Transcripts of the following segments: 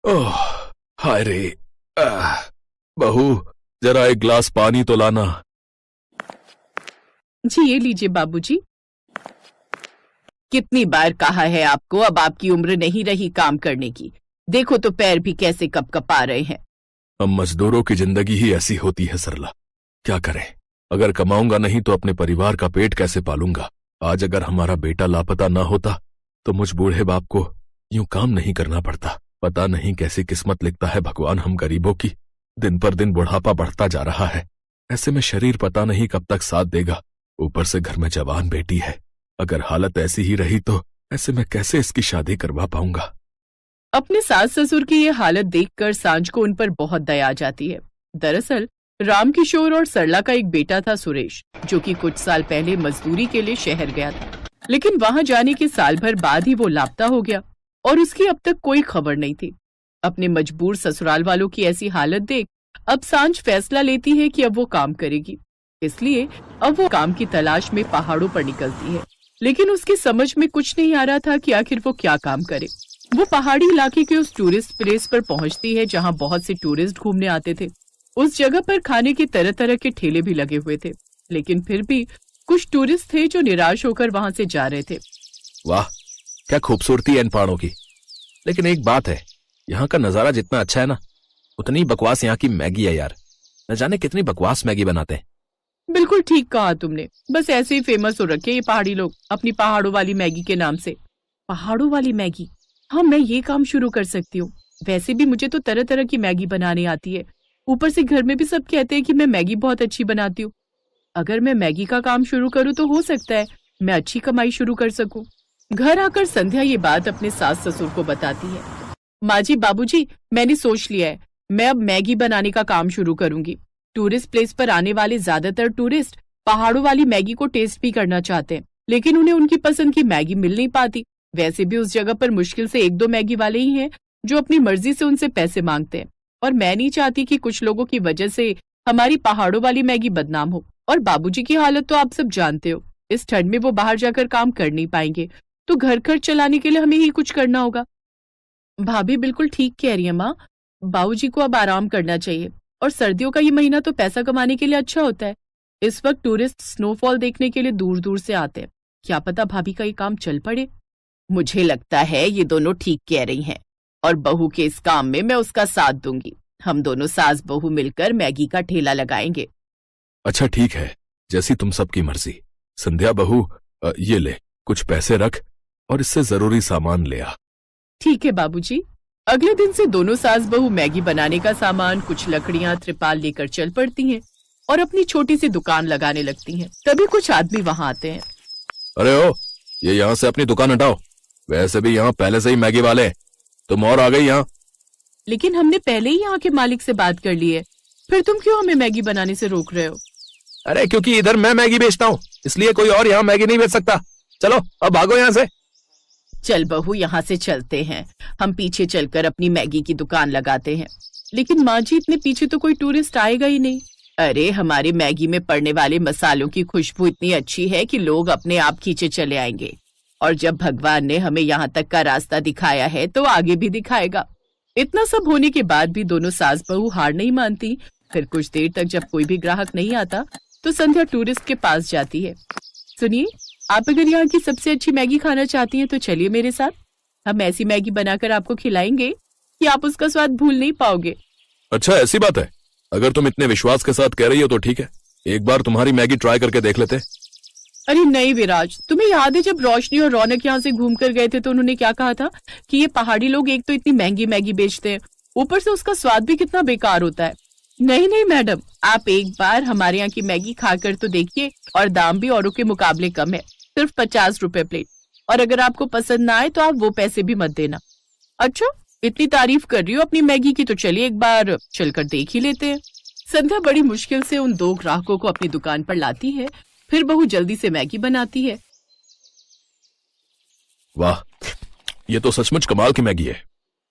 ओह, हाय रे। बहू, जरा एक गिलास पानी तो लाना। जी ये लीजिए बाबूजी। कितनी बार कहा है आपको, अब आपकी उम्र नहीं रही काम करने की। देखो तो पैर भी कैसे कपकपा रहे हैं। हम मजदूरों की जिंदगी ही ऐसी होती है सरला, क्या करें। अगर कमाऊंगा नहीं तो अपने परिवार का पेट कैसे पालूंगा। आज अगर हमारा बेटा लापता ना होता तो मुझ बूढ़े बाप को यूं काम नहीं करना पड़ता। पता नहीं कैसी किस्मत लिखता है भगवान हम गरीबों की। दिन पर दिन बुढ़ापा बढ़ता जा रहा है। ऐसे में शरीर पता नहीं कब तक साथ देगा। ऊपर से घर में जवान बेटी है। अगर हालत ऐसी ही रही तो ऐसे में कैसे इसकी शादी करवा पाऊंगा। अपने सास ससुर की ये हालत देखकर सांझ को उन पर बहुत दया आ जाती है। दरअसल रामकिशोर और सरला का एक बेटा था सुरेश, जो कि कुछ साल पहले मजदूरी के लिए शहर गया था, लेकिन वहां जाने के साल भर बाद ही वो लापता हो गया और उसकी अब तक कोई खबर नहीं थी। अपने मजबूर ससुराल वालों की ऐसी हालत देख अब सांझ फैसला लेती है कि अब वो काम करेगी। इसलिए अब वो काम की तलाश में पहाड़ों पर निकलती है, लेकिन उसकी समझ में कुछ नहीं आ रहा था कि आखिर वो क्या काम करे। वो पहाड़ी इलाके के उस टूरिस्ट प्लेस पर पहुंचती है जहां बहुत से टूरिस्ट घूमने आते थे। उस जगह पर खाने के तरह तरह के ठेले भी लगे हुए थे, लेकिन फिर भी कुछ टूरिस्ट थे जो निराश होकर वहां से जा रहे थे। वाह, क्या खूबसूरती है इन पहाड़ों की। लेकिन एक बात है, यहाँ का नजारा जितना अच्छा है ना, उतनी बकवास यहाँ की मैगी है यार। न जाने कितनी बकवास मैगी बनाते हैं। बिल्कुल ठीक कहा तुमने। बस ऐसे ही फेमस हो रखे ये पहाड़ी लोग अपनी पहाड़ों वाली मैगी के नाम से। पहाड़ों वाली मैगी, हाँ मैं ये काम शुरू कर सकती हूँ। वैसे भी मुझे तो तरह तरह की मैगी बनाने आती है। ऊपर से घर में भी सब कहते हैं कि मैं मैगी बहुत अच्छी बनाती हूँ। अगर मैं मैगी का काम शुरू करूँ तो हो सकता है मैं अच्छी कमाई शुरू कर सकूं। घर आकर संध्या ये बात अपने सास ससुर को बताती है। माँ जी, बाबूजी, मैंने सोच लिया है, मैं अब मैगी बनाने का काम शुरू करूंगी। टूरिस्ट प्लेस पर आने वाले ज्यादातर टूरिस्ट पहाड़ों वाली मैगी को टेस्ट भी करना चाहते हैं, लेकिन उन्हें उनकी पसंद की मैगी मिल नहीं पाती। वैसे भी उस जगह पर मुश्किल से 1-2 मैगी वाले ही हैं जो अपनी मर्जी से उनसे पैसे मांगते हैं, और मैं नहीं चाहती कि कुछ लोगों की वजह से हमारी पहाड़ों वाली मैगी बदनाम हो। और बाबूजी की हालत तो आप सब जानते हो, इस ठंड में वो बाहर जाकर काम कर नहीं पाएंगे, तो घर खर्च चलाने के लिए हमें ही कुछ करना होगा। भाभी बिल्कुल ठीक कह रही है माँ, बाबूजी को अब आराम करना चाहिए, और सर्दियों का ये महीना तो पैसा कमाने के लिए अच्छा होता है। इस वक्त टूरिस्ट स्नोफॉल देखने के लिए दूर दूर से आते हैं। क्या पता भाभी का ये काम चल पड़े। मुझे लगता है ये दोनों ठीक कह रही हैं, और बहू के इस काम में मैं उसका साथ दूंगी। हम दोनों सास बहू मिलकर मैगी का ठेला लगाएंगे। अच्छा ठीक है, जैसी तुम सबकी मर्जी। संध्या बहू, ये ले, कुछ पैसे रख और इससे जरूरी सामान ले आ। ठीक है बाबूजी। अगले दिन से दोनों सास बहू मैगी बनाने का सामान, कुछ लकड़ियां, त्रिपाल लेकर चल पड़ती हैं और अपनी छोटी सी दुकान लगाने लगती हैं। तभी कुछ आदमी वहां आते हैं। अरे ओ, ये यहाँ से अपनी दुकान हटाओ। वैसे भी यहाँ पहले से ही मैगी वाले हैं, तुम और आ गई यहाँ। लेकिन हमने पहले ही यहाँ के मालिक से बात कर ली है, फिर तुम क्यों हमें मैगी बनाने से रोक रहे हो? अरे क्योंकि इधर मैं मैगी बेचता हूँ, इसलिए कोई और यहाँ मैगी नहीं बेच सकता। चलो अब भागो यहाँ से। चल बहू, यहाँ से चलते हैं। हम पीछे चलकर अपनी मैगी की दुकान लगाते हैं। लेकिन माँ जी, इतने पीछे तो कोई टूरिस्ट आएगा ही नहीं। अरे हमारे मैगी में पड़ने वाले मसालों की खुशबू इतनी अच्छी है कि लोग अपने आप खींचे चले आएंगे, और जब भगवान ने हमें यहाँ तक का रास्ता दिखाया है तो आगे भी दिखाएगा। इतना सब होने के बाद भी दोनों सास बहू हार नहीं मानती। फिर कुछ देर तक जब कोई भी ग्राहक नहीं आता तो संध्या टूरिस्ट के पास जाती है। सुनिए, आप अगर यहाँ की सबसे अच्छी मैगी खाना चाहती हैं तो चलिए मेरे साथ। हम ऐसी मैगी बनाकर आपको खिलाएंगे कि आप उसका स्वाद भूल नहीं पाओगे। अच्छा ऐसी बात है, अगर तुम इतने विश्वास के साथ कह रही हो तो ठीक है, एक बार तुम्हारी मैगी ट्राई करके देख लेते। अरे नहीं विराज, तुम्हें याद है जब रोशनी और रौनक यहाँ से घूम कर गए थे तो उन्होंने क्या कहा था कि ये पहाड़ी लोग एक तो इतनी महंगी मैगी बेचते हैं, ऊपर से उसका स्वाद भी कितना बेकार होता है। नहीं नहीं मैडम, आप एक बार हमारे यहाँ की मैगी खाकर तो देखिए, और दाम भी औरों के मुकाबले कम है, सिर्फ 50 रुपए प्लेट। और अगर आपको पसंद ना आए तो आप वो पैसे भी मत देना। अच्छा, इतनी तारीफ कर रही हो अपनी मैगी की, तो चलिए एक बार चलकर देख ही लेते हैं। संध्या बड़ी मुश्किल से उन 2 ग्राहकों को अपनी दुकान पर लाती है। फिर बहू जल्दी से मैगी बनाती है। वाह, ये तो सचमुच कमाल की मैगी है।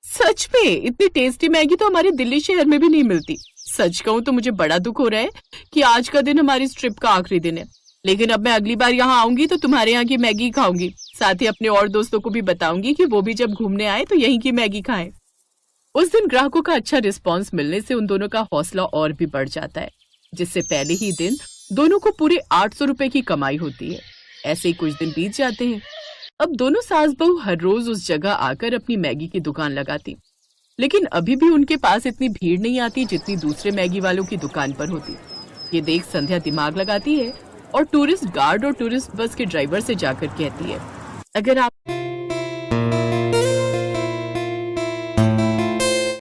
सच में इतनी टेस्टी मैगी तो हमारे दिल्ली शहर में भी नहीं मिलती। सच कहूँ तो मुझे बड़ा दुख हो रहा है कि आज का दिन हमारी इस ट्रिप का आखिरी दिन है, लेकिन अब मैं अगली बार यहाँ आऊंगी तो तुम्हारे यहाँ की मैगी खाऊंगी। साथ ही अपने और दोस्तों को भी बताऊंगी कि वो भी जब घूमने आए तो यहीं की मैगी खाएं। उस दिन ग्राहकों का अच्छा रिस्पांस मिलने से उन दोनों का हौसला और भी बढ़ जाता है, जिससे पहले ही दिन दोनों को पूरे 800 रुपए की कमाई होती है। ऐसे ही कुछ दिन बीत जाते हैं। अब दोनों सास बहू हर रोज उस जगह आकर अपनी मैगी की दुकान लगाती, लेकिन अभी भी उनके पास इतनी भीड़ नहीं आती जितनी दूसरे मैगी वालों की दुकान पर होती। ये देख संध्या दिमाग लगाती है और टूरिस्ट गार्ड और टूरिस्ट बस के ड्राइवर से जाकर कहती है, अगर आप